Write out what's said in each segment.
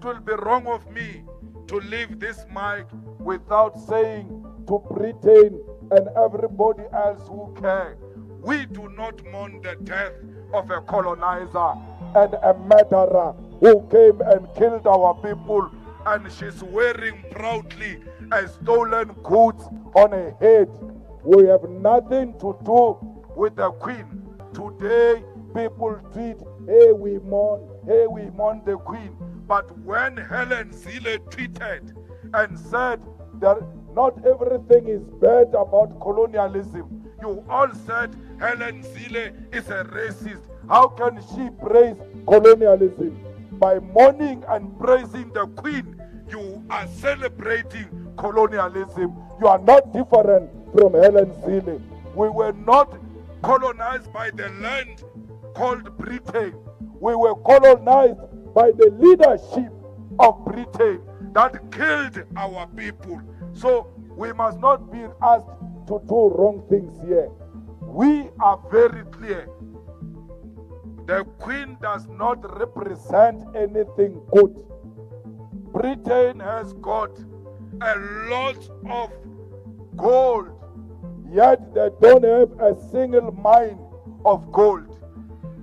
It will be wrong of me to leave this mic without saying to Britain and everybody else who care, we do not mourn the death of a colonizer and a murderer who came and killed our people, and she's wearing proudly a stolen goods on her head. We have nothing to do with the Queen. Today, people tweet, hey, we mourn the Queen. But when Helen Zille tweeted and said that not everything is bad about colonialism, you all said Helen Zille is a racist. How can she praise colonialism? By mourning and praising the Queen, you are celebrating colonialism. You are not different from Helen Zille. We were not colonized by the land called Britain. We were colonized by the leadership of Britain that killed our people. So we must not be asked to do wrong things here. We are very clear. The Queen does not represent anything good. Britain has got a lot of gold, yet they don't have a single mine of gold.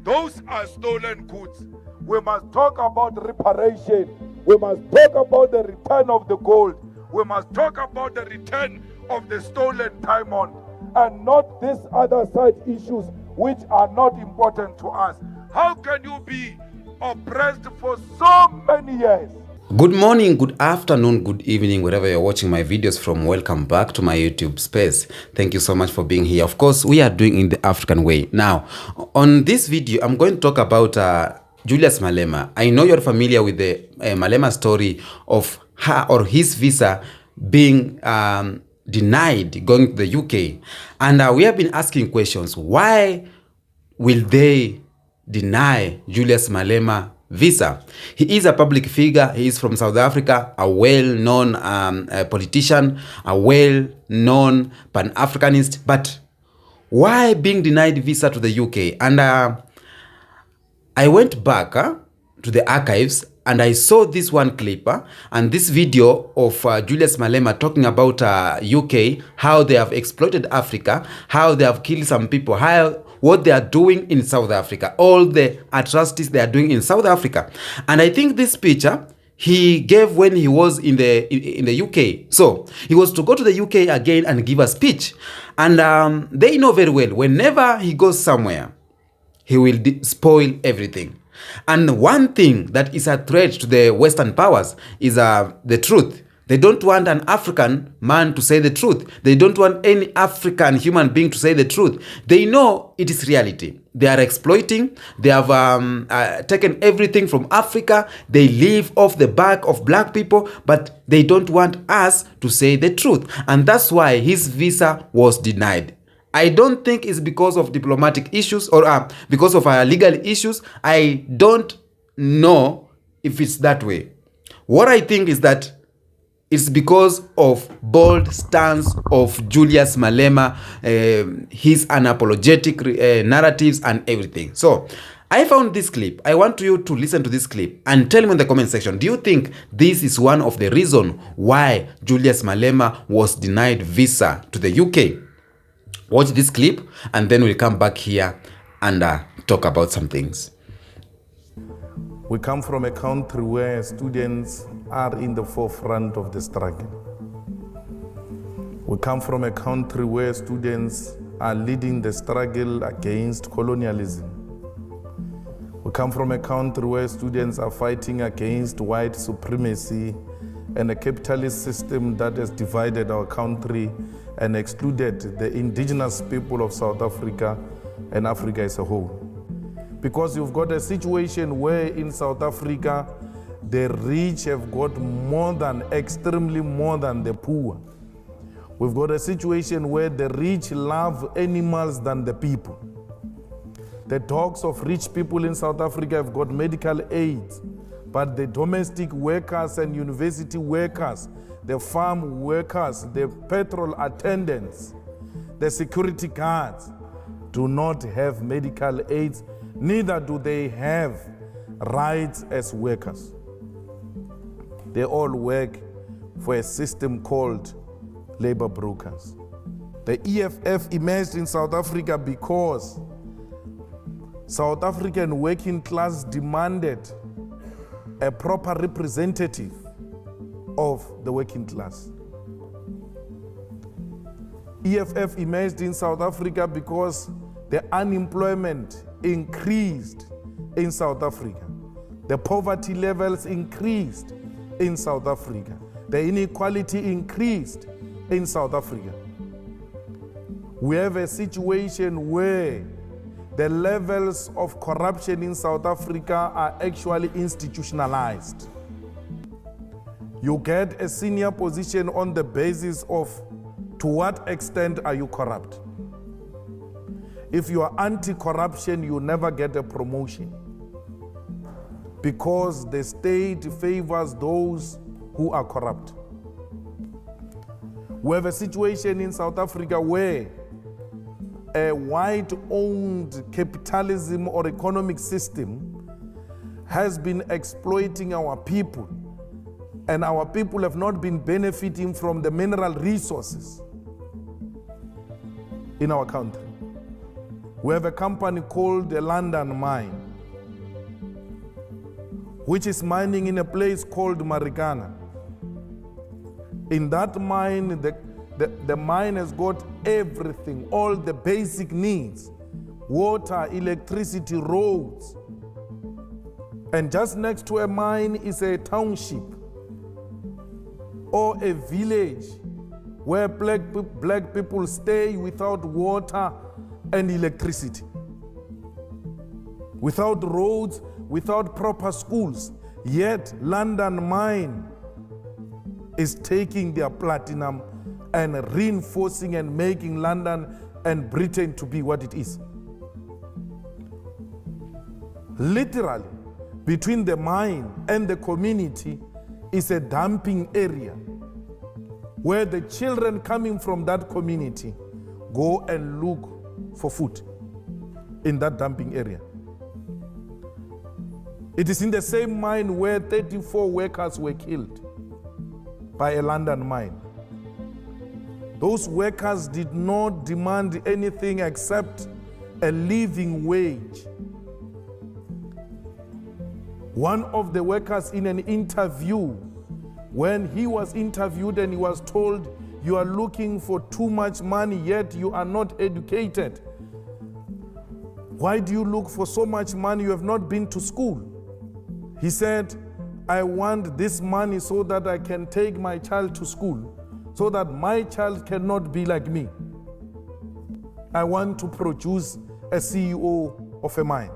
Those are stolen goods. We must talk about reparation. We must talk about the return of the gold. We must talk about the return of the stolen diamond, and not these other side issues which are not important to us. How can you be oppressed for so many years? Good morning, good afternoon, good evening, wherever you're watching my videos from. Welcome back to my YouTube space. Thank you so much for being here. Of course, we are doing in the African way. Now, on this video, I'm going to talk about Julius Malema. I know you're familiar with the Malema story of her or his visa being denied going to the UK. And we have been asking questions. Why will they deny Julius Malema visa? He is a public figure. He is from South Africa, a well-known politician, a well-known Pan-Africanist. But why being denied visa to the UK? And I went back to the archives and I saw this one clip and this video of Julius Malema talking about UK, how they have exploited Africa, how they have killed some people, what they are doing in South Africa, all the atrocities they are doing in South Africa. And I think this picture he gave when he was in the UK. So he was to go to the UK again and give a speech. And they know very well, whenever he goes somewhere, he will spoil everything. And one thing that is a threat to the Western powers is the truth. They don't want an African man to say the truth. They don't want any African human being to say the truth. They know it is reality. They are exploiting. They have taken everything from Africa. They live off the back of black people, but they don't want us to say the truth. And that's why his visa was denied. I don't think it's because of diplomatic issues or because of legal issues. I don't know if it's that way. What I think is that it's because of bold stance of Julius Malema, his unapologetic narratives and everything. So I found this clip. I want you to listen to this clip and tell me in the comment section, do you think this is one of the reasons why Julius Malema was denied visa to the UK? Watch this clip and then we'll come back here and talk about some things. We come from a country where students are in the forefront of the struggle. We come from a country where students are leading the struggle against colonialism. We come from a country where students are fighting against white supremacy and a capitalist system that has divided our country and excluded the indigenous people of South Africa and Africa as a whole. Because you've got a situation where in South Africa, the rich have got extremely more than the poor. We've got a situation where the rich love animals than the people. The dogs of rich people in South Africa have got medical aids, but the domestic workers and university workers, the farm workers, the petrol attendants, the security guards do not have medical aids, neither do they have rights as workers. they all work for a system called labor brokers. The EFF emerged in South Africa because South African working class demanded a proper representative of the working class. EFF emerged in South Africa because the unemployment increased in South Africa. The poverty levels increased in South Africa. The inequality increased in South Africa. We have a situation where the levels of corruption in South Africa are actually institutionalized. You get a senior position on the basis of to what extent are you corrupt. If you are anti-corruption, you never get a promotion because the state favors those who are corrupt. We have a situation in South Africa where a white-owned capitalism or economic system has been exploiting our people, and our people have not been benefiting from the mineral resources in our country. We have a company called the London Mine, which is mining in a place called Marikana. In that mine, the mine has got everything, all the basic needs: water, electricity, roads. And just next to a mine is a township or a village where black people stay without water and electricity, without roads, without proper schools. Yet London Mine is taking their platinum and reinforcing and making London and Britain to be what it is. Literally, between the mine and the community is a dumping area where the children coming from that community go and look for food in that dumping area. It is in the same mine where 34 workers were killed by a London mine. Those workers did not demand anything except a living wage. One of the workers in an interview, when he was interviewed and he was told, "You are looking for too much money, yet you are not educated. Why do you look for so much money? You have not been to school." He said, "I want this money so that I can take my child to school, so that my child cannot be like me. I want to produce a CEO of a mine."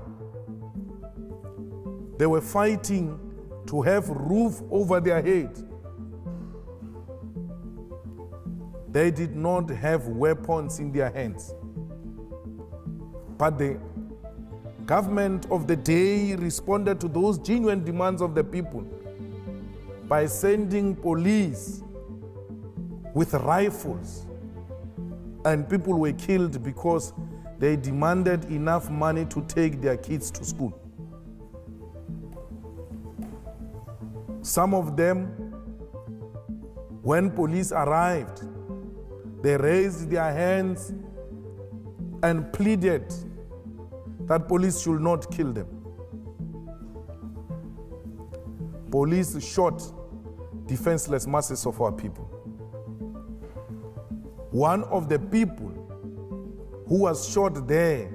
They were fighting to have roof over their head. They did not have weapons in their hands. But the government of the day responded to those genuine demands of the people by sending police with rifles, and people were killed because they demanded enough money to take their kids to school. Some of them, when police arrived, they raised their hands and pleaded that police should not kill them. Police shot defenseless masses of our people. One of the people who was shot there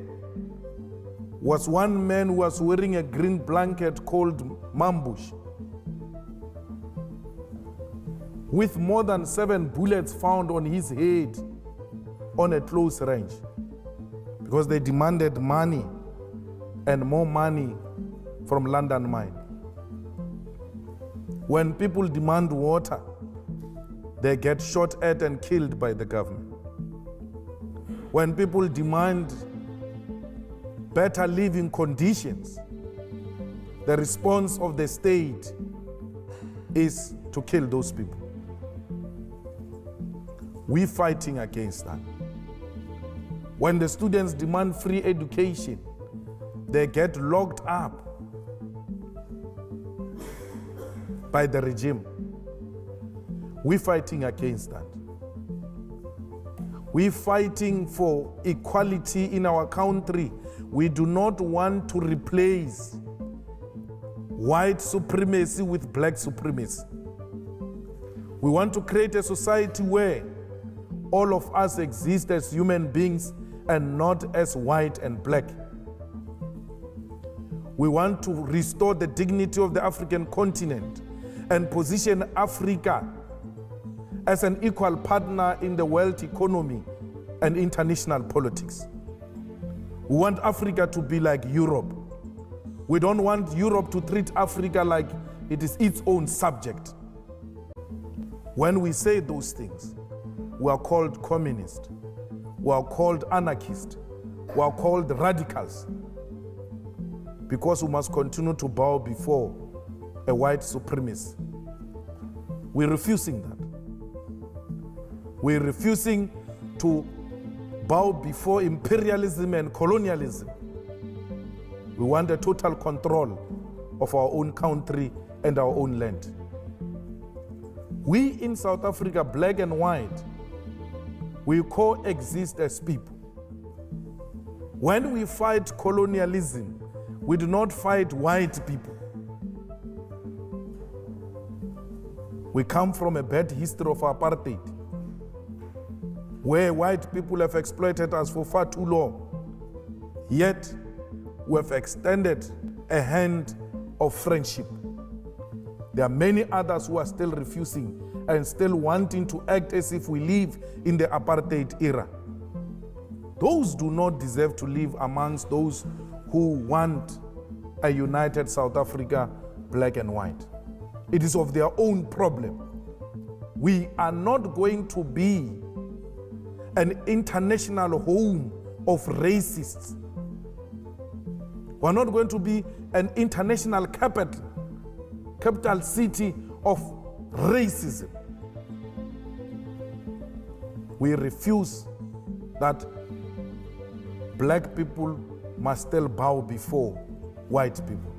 was one man who was wearing a green blanket called Mambush, with more than 7 bullets found on his head on a close range, because they demanded money and more money from London Mine. When people demand water, they get shot at and killed by the government. When people demand better living conditions, the response of the state is to kill those people. We're fighting against that. When the students demand free education, they get locked up. by the regime. We're fighting against that. We're fighting for equality in our country. We do not want to replace white supremacy with black supremacy. We want to create a society where all of us exist as human beings and not as white and black. We want to restore the dignity of the African continent and position Africa as an equal partner in the world economy and international politics. We want Africa to be like Europe. We don't want Europe to treat Africa like it is its own subject. When we say those things, we are called communist, we are called anarchist, we are called radicals, because we must continue to bow before a white supremacy. We're refusing that. We're refusing to bow before imperialism and colonialism. We want a total control of our own country and our own land. We in South Africa, black and white, we coexist as people. When we fight colonialism, we do not fight white people. We come from a bad history of apartheid, where white people have exploited us for far too long. Yet, we have extended a hand of friendship. There are many others who are still refusing and still wanting to act as if we live in the apartheid era. Those do not deserve to live amongst those who want a united South Africa, black and white. It is of their own problem. We are not going to be an international home of racists. We're not going to be an international capital city of racism. We refuse that black people must still bow before white people.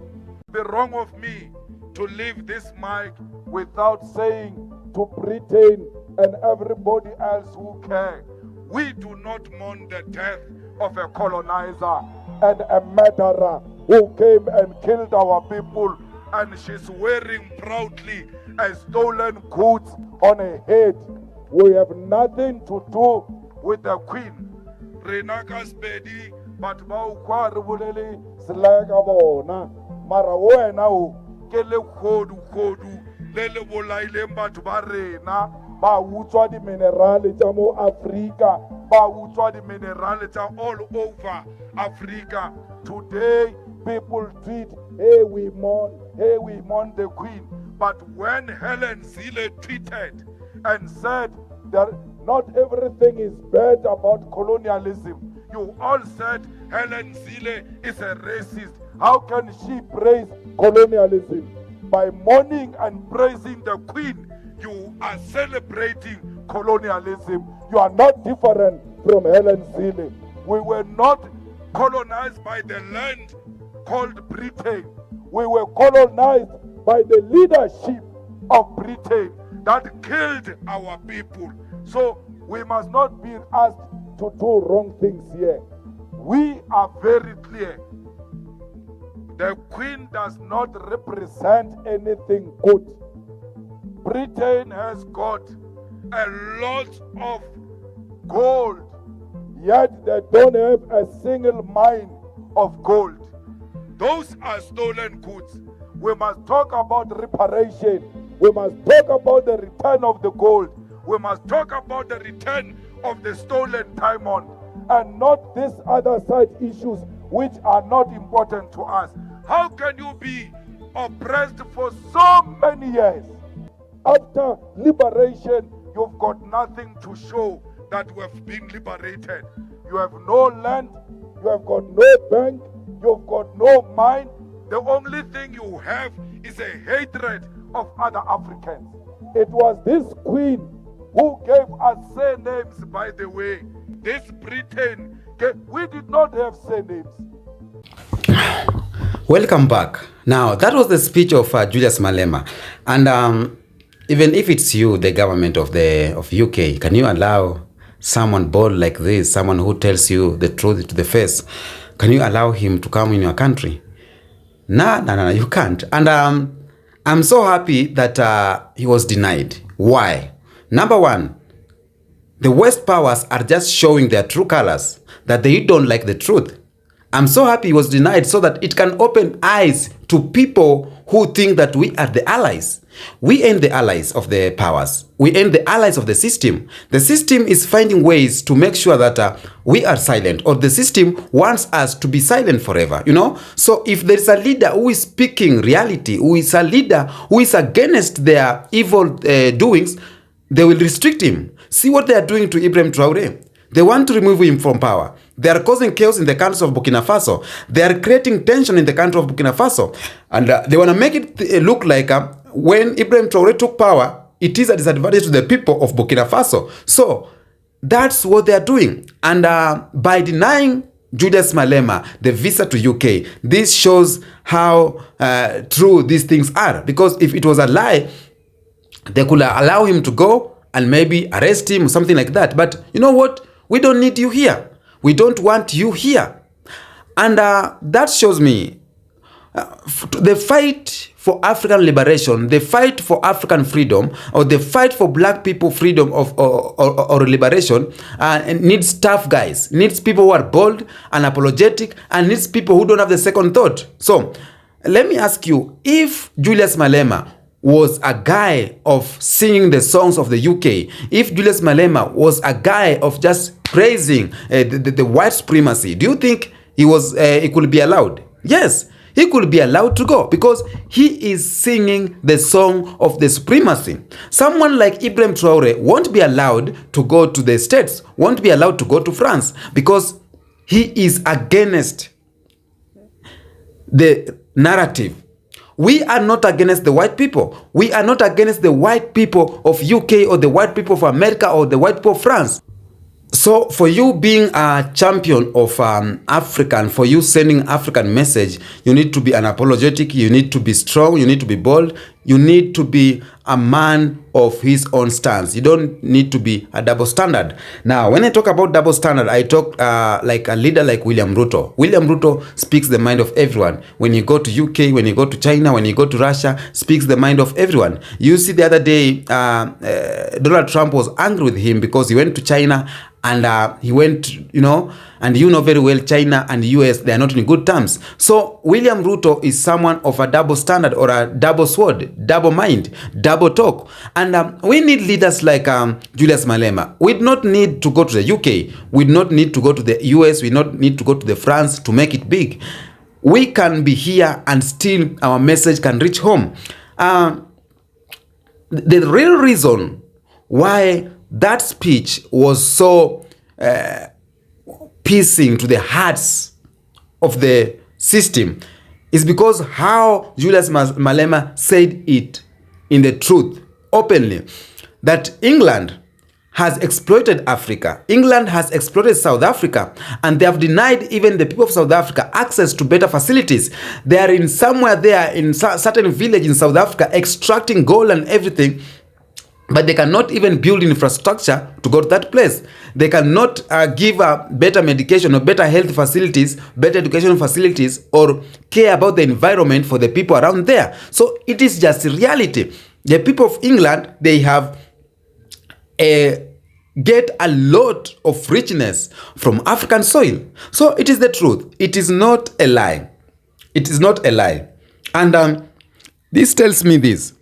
It would be wrong of me to leave this mic without saying to Britain and everybody else who care, we do not mourn the death of a colonizer and a murderer who came and killed our people, and she's wearing proudly a stolen goods on her head. We have nothing to do with the Queen. Renaka Spedi, but Baukwar Buleli, Slaga Bona, Marawana, Kele Kodu, Lele Bolailemba to Barena, Bautua di Minerali Tamo Africa, Bautua di Minerali all over Africa. Today, people tweet, hey, we mourn the Queen. But when Helen Zille tweeted and said that not everything is bad about colonialism, you all said Helen Zille is a racist. How can she praise colonialism? By mourning and praising the Queen, you are celebrating colonialism. You are not different from Helen Zille. We were not colonized by the land called Britain. We were colonized by the leadership of Britain that killed our people. So we must not be asked to do wrong things here. We are very clear. The Queen does not represent anything good. Britain has got a lot of gold, yet they don't have a single mine of gold. Those are stolen goods. We must talk about reparation. We must talk about the return of the gold. We must talk about the return of the stolen diamond, and not these other side issues which are not important to us. How can you be oppressed for so many years? After liberation, you've got nothing to show that we have been liberated. You have no land, you have got no bank, you've got no mine. The only thing you have is a hatred of other Africans. It was this Queen who gave us surnames, by the way. This Britain, we did not have surnames. Welcome back. Now, that was the speech of Julius Malema. And even if it's you, the government of UK, can you allow someone bold like this, someone who tells you the truth to the face, can you allow him to come in your country? No, you can't. And I'm so happy that he was denied. Why? Number one, the West powers are just showing their true colors, that they don't like the truth. I'm so happy he was denied so that it can open eyes to people who think that we are the allies. We ain't the allies of the powers. We ain't the allies of the system. The system is finding ways to make sure that we are silent, or the system wants us to be silent forever, you know? So if there is a leader who is speaking reality, who is a leader who is against their evil doings, they will restrict him. See what they are doing to Ibrahim Traore. They want to remove him from power. They are causing chaos in the country of Burkina Faso. They are creating tension in the country of Burkina Faso. And they want to make it look like when Ibrahim Traore took power, it is a disadvantage to the people of Burkina Faso. So that's what they are doing. And by denying Julius Malema the visa to UK, this shows how true these things are. Because if it was a lie, they could allow him to go and maybe arrest him or something like that. But you know what? We don't need you here. We don't want you here. And that shows me the fight for African liberation, the fight for African freedom, or the fight for black people freedom or liberation needs tough guys, needs people who are bold and apologetic, and needs people who don't have the second thought. So let me ask you, if Julius Malema was a guy of singing the songs of the UK, if Julius Malema was a guy of just praising the white supremacy, do you think he could be allowed? Yes, he could be allowed to go because he is singing the song of the supremacy. Someone like Ibrahim Traore won't be allowed to go to the States, won't be allowed to go to France because he is against the narrative. We are not against the white people. We are not against the white people of UK or the white people of America or the white people of France. So for you being a champion of African, for you sending African message, you need to be unapologetic, you need to be strong, you need to be bold, you need to be a man of his own stance. You don't need to be a double standard. Now, when I talk about double standard, I talk like a leader like William Ruto. William Ruto speaks the mind of everyone. When you go to UK, when you go to China, when you go to Russia, speaks the mind of everyone. You see the other day, Donald Trump was angry with him because he went to China and he went, and you know very well China and US, they are not in good terms. So William Ruto is someone of a double standard or a double sword, double mind, double talk. And we need leaders like Julius Malema. We do not need to go to the UK. We do not need to go to the US. We do not need to go to the France to make it big. We can be here and still our message can reach home. The real reason why that speech was so piercing to the hearts of the system is because how Julius Malema said it in the truth, openly, that England has exploited Africa. England has exploited South Africa, and they have denied even the people of South Africa access to better facilities. They are in somewhere there in certain village in South Africa extracting gold and everything, but they cannot even build infrastructure to go to that place. They cannot give better medication or better health facilities, better education facilities, or care about the environment for the people around there. So it is just reality. The people of England, they have get a lot of richness from African soil. So it is the truth. It is not a lie. It is not a lie. And this tells me this.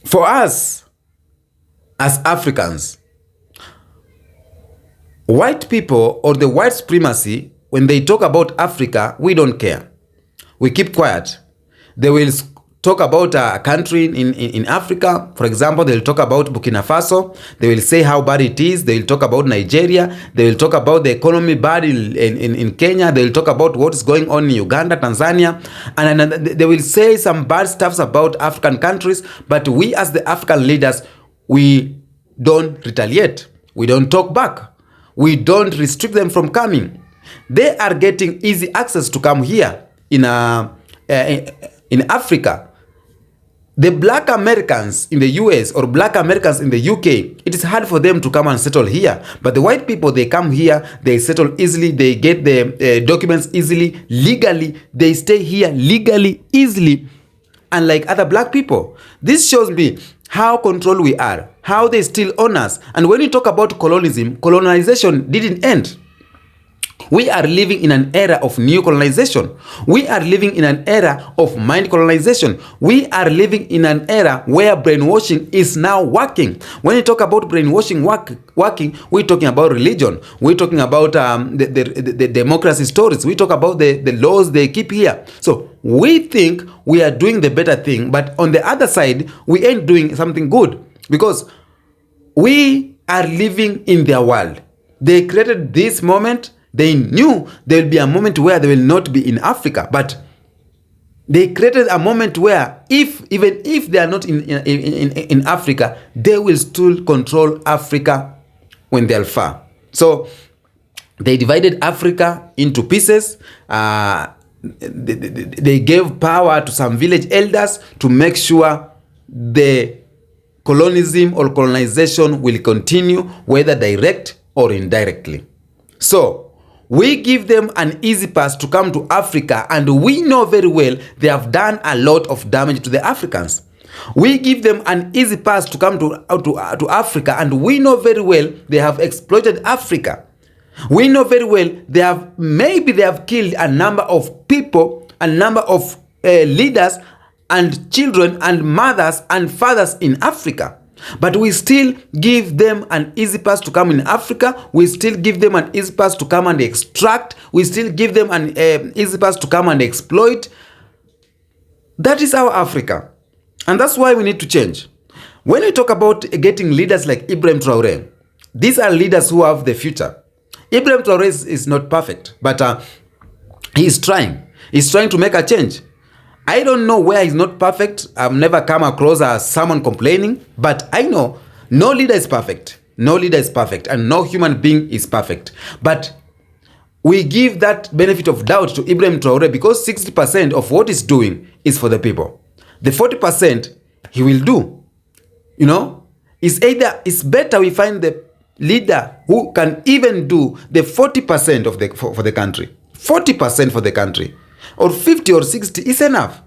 For us, as Africans, white people or the white supremacy, when they talk about Africa, we don't care. We keep quiet. They will talk about a country in Africa. For example, they'll talk about Burkina Faso. They will say how bad it is. They will talk about Nigeria. They will talk about the economy bad in Kenya. They will talk about what is going on in Uganda, Tanzania. And they will say some bad stuff about African countries. But we as the African leaders, we don't retaliate. We don't talk back. We don't restrict them from coming. They are getting easy access to come here. in Africa, the black Americans in the US or black Americans in the UK, it is hard for them to come and settle here. But the white people, they come here, they settle easily, they get the documents easily, legally, they stay here legally, easily, unlike other black people. This shows me how controlled we are, how they still own us. And when you talk about colonialism, colonization didn't end. We are living in an era of new colonization. We are living in an era of mind colonization. We are living in an era where brainwashing is now working. When you talk about brainwashing working, we're talking about religion. We're talking about the democracy stories. We talk about the laws they keep here. So we think we are doing the better thing, but on the other side, we ain't doing something good because we are living in their world. They created this moment. They knew there will be a moment where they will not be in Africa, but they created a moment where even if they are not in Africa, they will still control Africa when they are far. So they divided Africa into pieces. They gave power to some village elders to make sure the colonialism or colonization will continue, whether direct or indirectly. So we give them an easy pass to come to Africa, and we know very well they have done a lot of damage to the Africans. We give them an easy pass to come to Africa, and we know very well they have exploited Africa. We know very well they have killed a number of people, a number of leaders and children and mothers and fathers in Africa. But we still give them an easy pass to come in Africa. We still give them an easy pass to come and extract. We still give them an easy pass to come and exploit. That is our Africa. And that's why we need to change. When we talk about getting leaders like Ibrahim Traoré, these are leaders who have the future. Ibrahim Traoré is not perfect, but he is trying. He's trying to make a change. I don't know where he's not perfect. I've never come across someone complaining, but I know no leader is perfect. No leader is perfect, and no human being is perfect. But we give that benefit of doubt to Ibrahim Traoré because 60% of what he's doing is for the people. The 40% he will do. You know, it's better we find the leader who can even do the 40% for the country. 40% for the country. Or 50 or 60 is enough.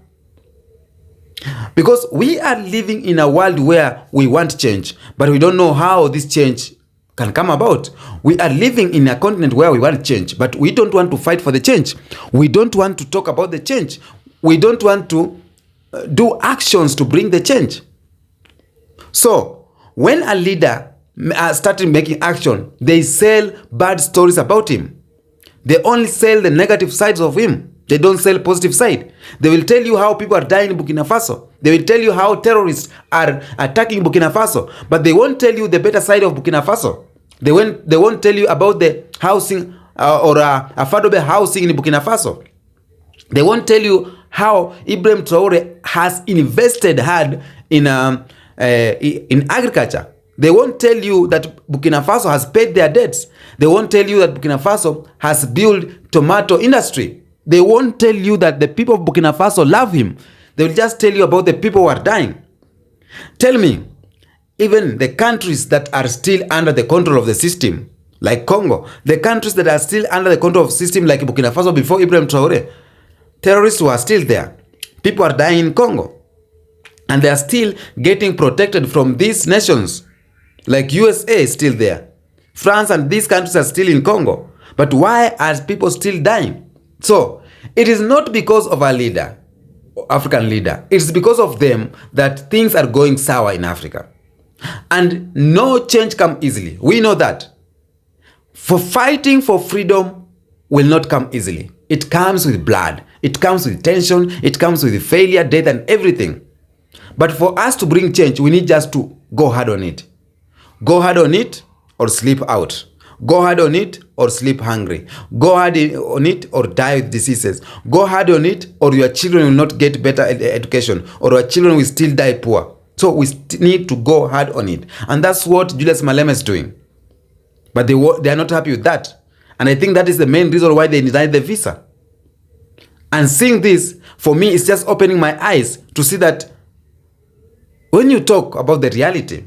Because we are living in a world where we want change, but we don't know how this change can come about. We are living in a continent where we want change, but we don't want to fight for the change. We don't want to talk about the change. We don't want to do actions to bring the change. So, when a leader started making action, they sell bad stories about him. They only sell the negative sides of him. They don't sell positive side. They will tell you how people are dying in Burkina Faso. They will tell you how terrorists are attacking Burkina Faso. But they won't tell you the better side of Burkina Faso. They won't tell you about the housing or affordable housing in Burkina Faso. They won't tell you how Ibrahim Traoré has invested hard in agriculture. They won't tell you that Burkina Faso has paid their debts. They won't tell you that Burkina Faso has built tomato industry. They won't tell you that the people of Burkina Faso love him. They will just tell you about the people who are dying. Tell me, even the countries that are still under the control of the system, like Congo, the countries that are still under the control of the system, like Burkina Faso before Ibrahim Traoré, terrorists were still there. People are dying in Congo. And they are still getting protected from these nations. Like USA is still there. France and these countries are still in Congo. But why are people still dying? So, it is not because of a leader, African leader. It's because of them that things are going sour in Africa. And no change comes easily. We know that. For fighting for freedom will not come easily. It comes with blood. It comes with tension. It comes with failure, death, and everything. But for us to bring change, we need just to go hard on it. Go hard on it or sleep out. Go hard on it or sleep hungry. Go hard on it or die with diseases. Go hard on it or your children will not get better education, or your children will still die poor. So we need to go hard on it. And that's what Julius Malema is doing. But they are not happy with that. And I think that is the main reason why they denied the visa. And seeing this, for me, is just opening my eyes to see that when you talk about the reality,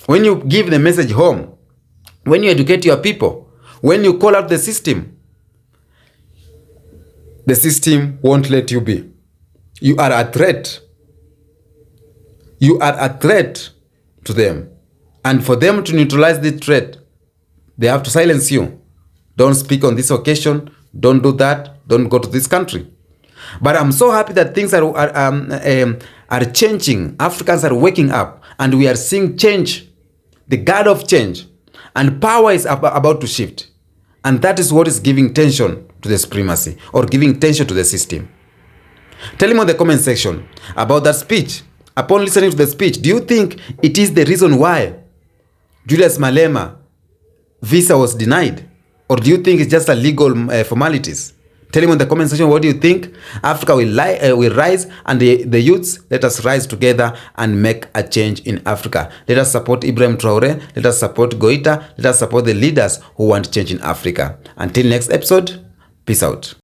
when you give the message home, when you educate your people, when you call out the system won't let you be. You are a threat. You are a threat to them. And for them to neutralize the threat, they have to silence you. Don't speak on this occasion. Don't do that. Don't go to this country. But I'm so happy that things are changing. Africans are waking up, and we are seeing change, the God of change, and power is about to shift. And that is what is giving tension to the supremacy, or giving tension to the system. Tell him on the comment section about that speech. Upon listening to the speech, do you think it is the reason why Julius Malema visa was denied? Or do you think it's just a legal formalities? Tell him in the comment section, what do you think? Africa will rise, and the youths, let us rise together and make a change in Africa. Let us support Ibrahim Traore. Let us support Goita. Let us support the leaders who want change in Africa. Until next episode, peace out.